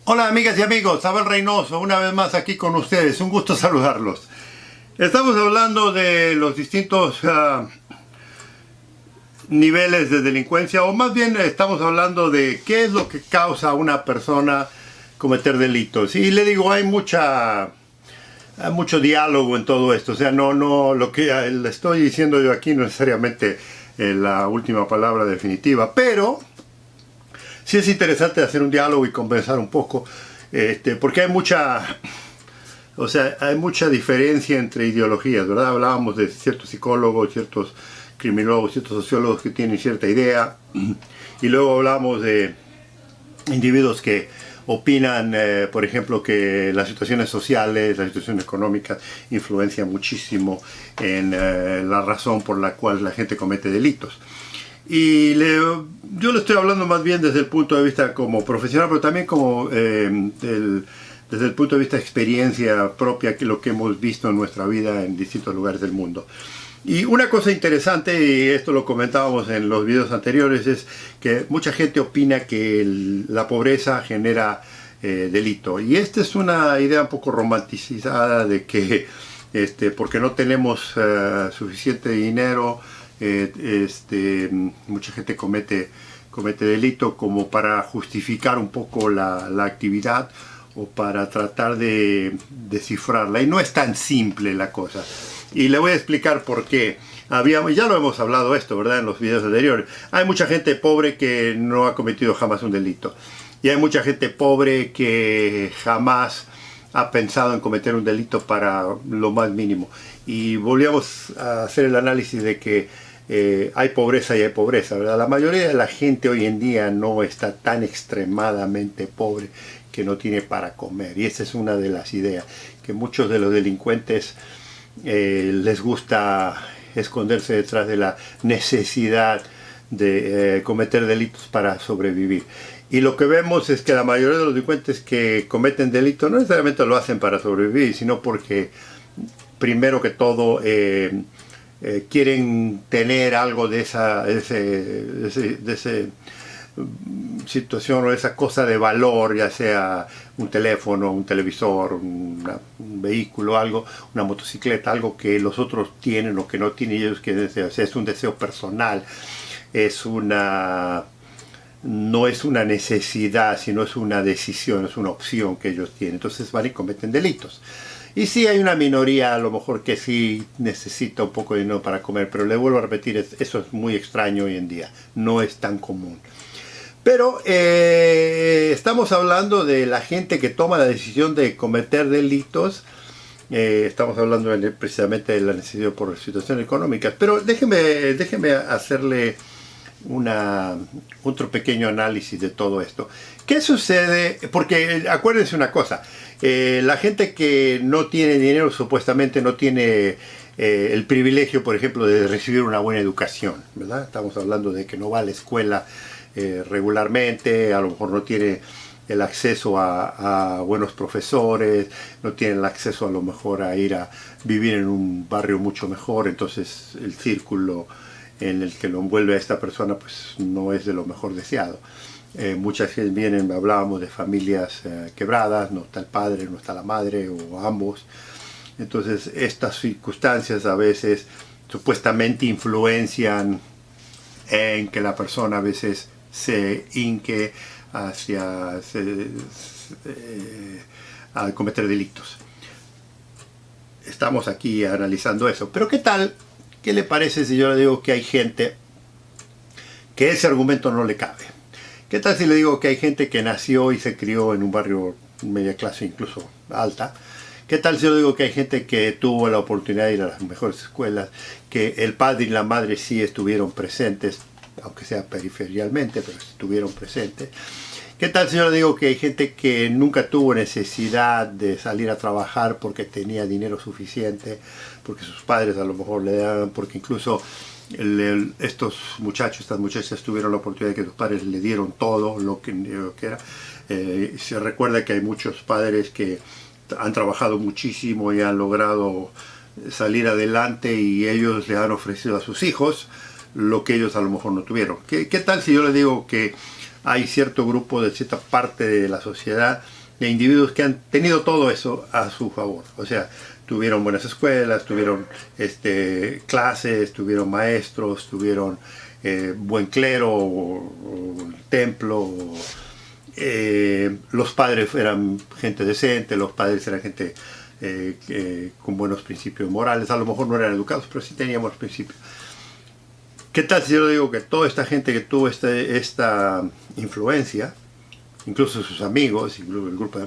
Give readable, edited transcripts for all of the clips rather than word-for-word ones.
Hola amigas y amigos, Abel Reynoso, una vez más aquí con ustedes, un gusto saludarlos. Estamos hablando de los distintos niveles de delincuencia, o más bien estamos hablando de qué es lo que causa a una persona cometer delitos. Y le digo, hay mucho diálogo en todo esto, o sea, lo que le estoy diciendo yo aquí no necesariamente la última palabra definitiva, pero sí es interesante hacer un diálogo y conversar un poco, porque hay mucha diferencia entre ideologías, ¿verdad? Hablábamos de ciertos psicólogos, ciertos criminólogos, ciertos sociólogos que tienen cierta idea, y luego hablamos de individuos que opinan, por ejemplo, que las situaciones sociales, las situaciones económicas influencian muchísimo en la razón por la cual la gente comete delitos. Yo le estoy hablando más bien desde el punto de vista como profesional, pero también como desde el punto de vista de experiencia propia, que lo que hemos visto en nuestra vida en distintos lugares del mundo. Y una cosa interesante, y esto lo comentábamos en los videos anteriores, es que mucha gente opina que la pobreza genera delito. Y esta es una idea un poco romanticizada de que porque no tenemos suficiente dinero, mucha gente comete delito como para justificar un poco la actividad o para tratar de descifrarla. Y no es tan simple la cosa. Y le voy a explicar por qué. Ya lo hemos hablado esto, ¿verdad? En los videos anteriores. Hay mucha gente pobre que no ha cometido jamás un delito. Y hay mucha gente pobre que jamás ha pensado en cometer un delito para lo más mínimo. Y volvíamos a hacer el análisis de que hay pobreza y hay pobreza, ¿verdad? La mayoría de la gente hoy en día no está tan extremadamente pobre que no tiene para comer. Y esa es una de las ideas, que muchos de los delincuentes les gusta esconderse detrás de la necesidad de cometer delitos para sobrevivir. Y lo que vemos es que la mayoría de los delincuentes que cometen delitos no necesariamente lo hacen para sobrevivir, sino porque, primero que todo, quieren tener algo de esa situación o esa cosa de valor, ya sea un teléfono, un televisor, un vehículo, algo, una motocicleta, algo que los otros tienen o que no tienen ellos que desean. O sea, es un deseo personal, no es una necesidad, sino es una decisión, es una opción que ellos tienen. Entonces van y cometen delitos. Y sí hay una minoría a lo mejor que sí necesita un poco de dinero para comer, pero le vuelvo a repetir, eso es muy extraño hoy en día, no es tan común. Pero estamos hablando de la gente que toma la decisión de cometer delitos. Estamos hablando precisamente de la necesidad por situaciones económicas. Pero déjeme hacerle otro pequeño análisis de todo esto. ¿Qué sucede? Porque acuérdense una cosa, la gente que no tiene dinero supuestamente no tiene el privilegio, por ejemplo, de recibir una buena educación, ¿verdad? Estamos hablando de que no va a la escuela regularmente, a lo mejor no tiene el acceso a buenos profesores, no tiene el acceso a lo mejor a ir a vivir en un barrio mucho mejor, entonces el círculo en el que lo envuelve a esta persona pues no es de lo mejor deseado. Muchas veces hablábamos de familias quebradas, no está el padre, no está la madre o ambos. Entonces estas circunstancias a veces supuestamente influencian en que la persona a veces se hinque a cometer delitos. Estamos aquí analizando eso. Pero ¿qué le parece si yo le digo que hay gente que ese argumento no le cabe? ¿Qué tal si le digo que hay gente que nació y se crió en un barrio media clase, incluso alta? ¿Qué tal si yo digo que hay gente que tuvo la oportunidad de ir a las mejores escuelas, que el padre y la madre sí estuvieron presentes, aunque sea periferialmente, pero estuvieron presentes? ¿Qué tal si yo le digo que hay gente que nunca tuvo necesidad de salir a trabajar porque tenía dinero suficiente, porque sus padres a lo mejor le daban, porque incluso estas muchachas tuvieron la oportunidad de que sus padres le dieron todo lo que era? Se recuerda que hay muchos padres que han trabajado muchísimo y han logrado salir adelante, y ellos le han ofrecido a sus hijos lo que ellos a lo mejor no tuvieron. ¿Qué tal si yo les digo que hay cierto grupo de cierta parte de la sociedad de individuos que han tenido todo eso a su favor. O sea, tuvieron buenas escuelas, tuvieron clases, tuvieron maestros, tuvieron buen clero, o templo. Los padres eran gente decente, los padres eran gente con buenos principios morales. A lo mejor no eran educados, pero sí tenían buenos principios. ¿Qué tal si yo digo que toda esta gente que tuvo esta influencia, incluso sus amigos, incluso el grupo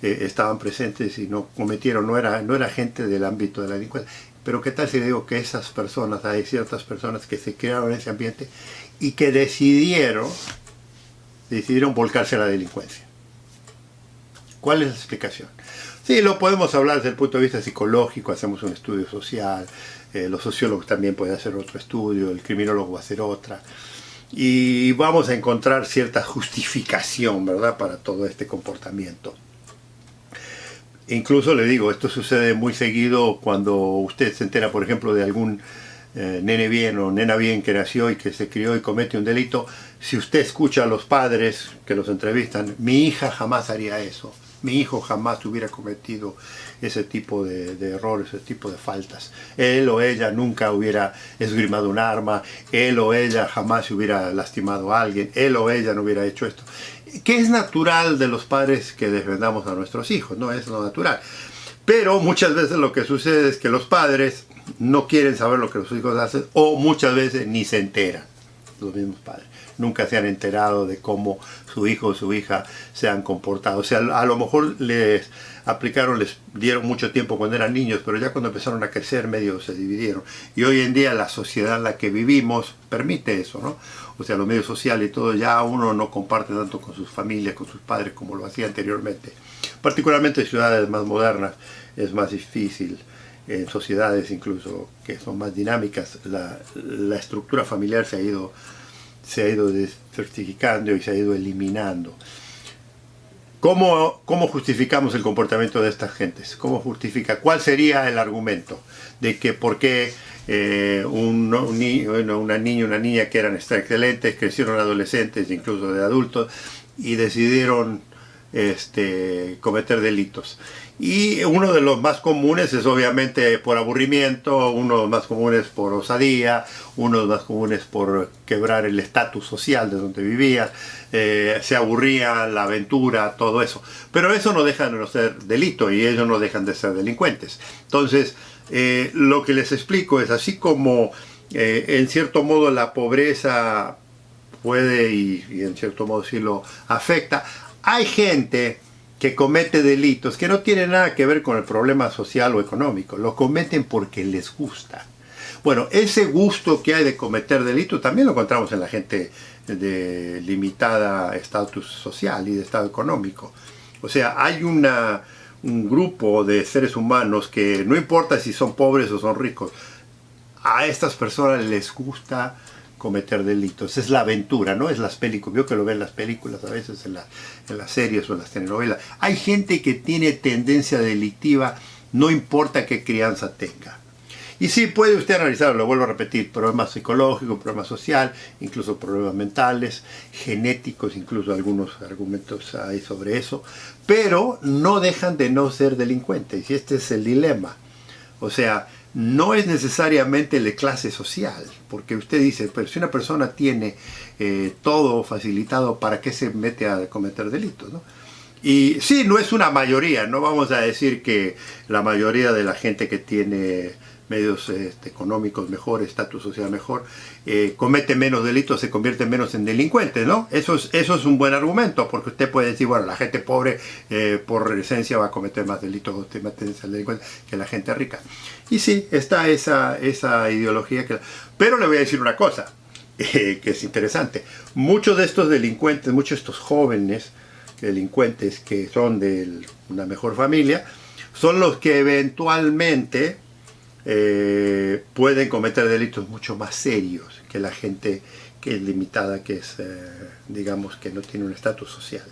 estaban presentes y no cometieron, no era gente del ámbito de la delincuencia? Pero ¿qué tal si digo que esas personas, hay ciertas personas que se crearon en ese ambiente y que decidieron volcarse a la delincuencia? ¿Cuál es la explicación? Sí, lo podemos hablar desde el punto de vista psicológico, hacemos un estudio social, los sociólogos también pueden hacer otro estudio, el criminólogo va a hacer otra, y vamos a encontrar cierta justificación, ¿verdad?, para todo este comportamiento. Incluso le digo, esto sucede muy seguido cuando usted se entera, por ejemplo, de algún nene bien o nena bien que nació y que se crió y comete un delito. Si usted escucha a los padres que los entrevistan, mi hija jamás haría eso, mi hijo jamás hubiera cometido ese tipo de errores, ese tipo de faltas. Él o ella nunca hubiera esgrimado un arma, él o ella jamás hubiera lastimado a alguien, él o ella no hubiera hecho esto. Que es natural de los padres que defendamos a nuestros hijos, no es lo natural. Pero muchas veces lo que sucede es que los padres no quieren saber lo que los hijos hacen, o muchas veces ni se enteran, los mismos padres. Nunca se han enterado de cómo su hijo o su hija se han comportado. O sea, a lo mejor les dieron mucho tiempo cuando eran niños, pero ya cuando empezaron a crecer medio se dividieron. Y hoy en día la sociedad en la que vivimos permite eso, ¿no? O sea, los medios sociales y todo, ya uno no comparte tanto con sus familias, con sus padres, como lo hacía anteriormente. Particularmente en ciudades más modernas es más difícil. En sociedades incluso que son más dinámicas, la estructura familiar se ha ido desertificando y se ha ido eliminando. ¿Cómo justificamos el comportamiento de estas gentes? ¿Cuál sería el argumento de que por qué una niña una niña que eran excelentes, crecieron adolescentes, incluso de adultos, y decidieron cometer delitos? Y uno de los más comunes es obviamente por aburrimiento, uno de los más comunes por osadía, uno de los más comunes por quebrar el estatus social de donde vivían, se aburrían, la aventura, todo eso. Pero eso no deja de no ser delito y ellos no dejan de ser delincuentes. Entonces, lo que les explico es, así como en cierto modo la pobreza puede y en cierto modo sí lo afecta, hay gente que comete delitos que no tienen nada que ver con el problema social o económico, lo cometen porque les gusta. Bueno, ese gusto que hay de cometer delitos también lo encontramos en la gente de limitada estatus social y de estado económico. O sea, hay un grupo de seres humanos que no importa si son pobres o son ricos, a estas personas les gusta cometer delitos. Es la aventura, ¿no? Es las películas. Yo que lo veo en las películas, a veces en las series o en las telenovelas. Hay gente que tiene tendencia delictiva, no importa qué crianza tenga. Y sí, puede usted analizarlo, lo vuelvo a repetir, problemas psicológicos, problemas sociales, incluso problemas mentales, genéticos, incluso algunos argumentos hay sobre eso, pero no dejan de no ser delincuentes, y este es el dilema. O sea, no es necesariamente de clase social, porque usted dice, pero si una persona tiene todo facilitado, ¿para qué se mete a cometer delitos, no? Y sí, no es una mayoría, no vamos a decir que la mayoría de la gente que tiene medios económicos mejor, estatus social mejor, comete menos delitos, se convierte menos en delincuentes, ¿no? Eso es un buen argumento, porque usted puede decir, bueno, la gente pobre por esencia va a cometer más delitos, más tendencia al delincuente que la gente rica. Y sí, está esa ideología. Pero le voy a decir una cosa, que es interesante. Muchos de estos delincuentes, muchos de estos jóvenes delincuentes que son de una mejor familia, son los que eventualmente pueden cometer delitos mucho más serios que la gente que es limitada, que es, digamos, que no tiene un estatus social.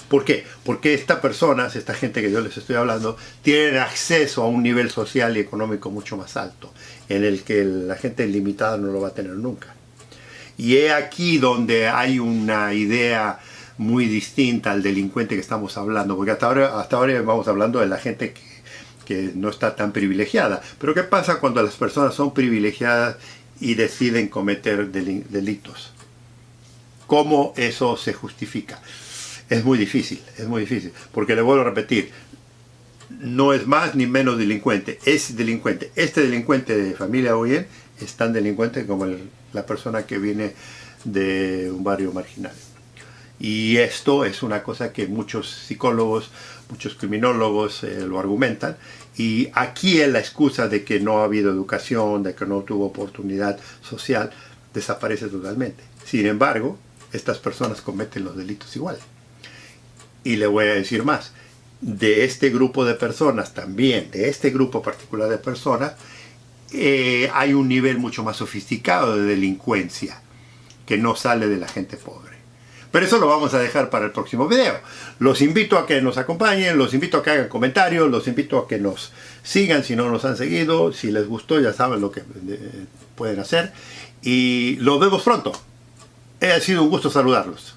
¿Por qué? Porque estas personas, esta gente que yo les estoy hablando, tienen acceso a un nivel social y económico mucho más alto, en el que la gente limitada no lo va a tener nunca. Y es aquí donde hay una idea muy distinta al delincuente que estamos hablando, porque hasta ahora vamos hablando de la gente que no está tan privilegiada. Pero ¿qué pasa cuando las personas son privilegiadas y deciden cometer delitos? ¿Cómo eso se justifica? Es muy difícil, porque le vuelvo a repetir, no es más ni menos delincuente, es delincuente. Este delincuente de familia Oyen es tan delincuente como la persona que viene de un barrio marginal. Y esto es una cosa que muchos psicólogos, muchos criminólogos lo argumentan. Y aquí es la excusa de que no ha habido educación, de que no tuvo oportunidad social, desaparece totalmente. Sin embargo, estas personas cometen los delitos igual. Y le voy a decir más. De este grupo de personas también, de este grupo particular de personas, hay un nivel mucho más sofisticado de delincuencia que no sale de la gente pobre. Pero eso lo vamos a dejar para el próximo video. Los invito a que nos acompañen, los invito a que hagan comentarios, los invito a que nos sigan si no nos han seguido. Si les gustó ya saben lo que pueden hacer. Y los vemos pronto. Ha sido un gusto saludarlos.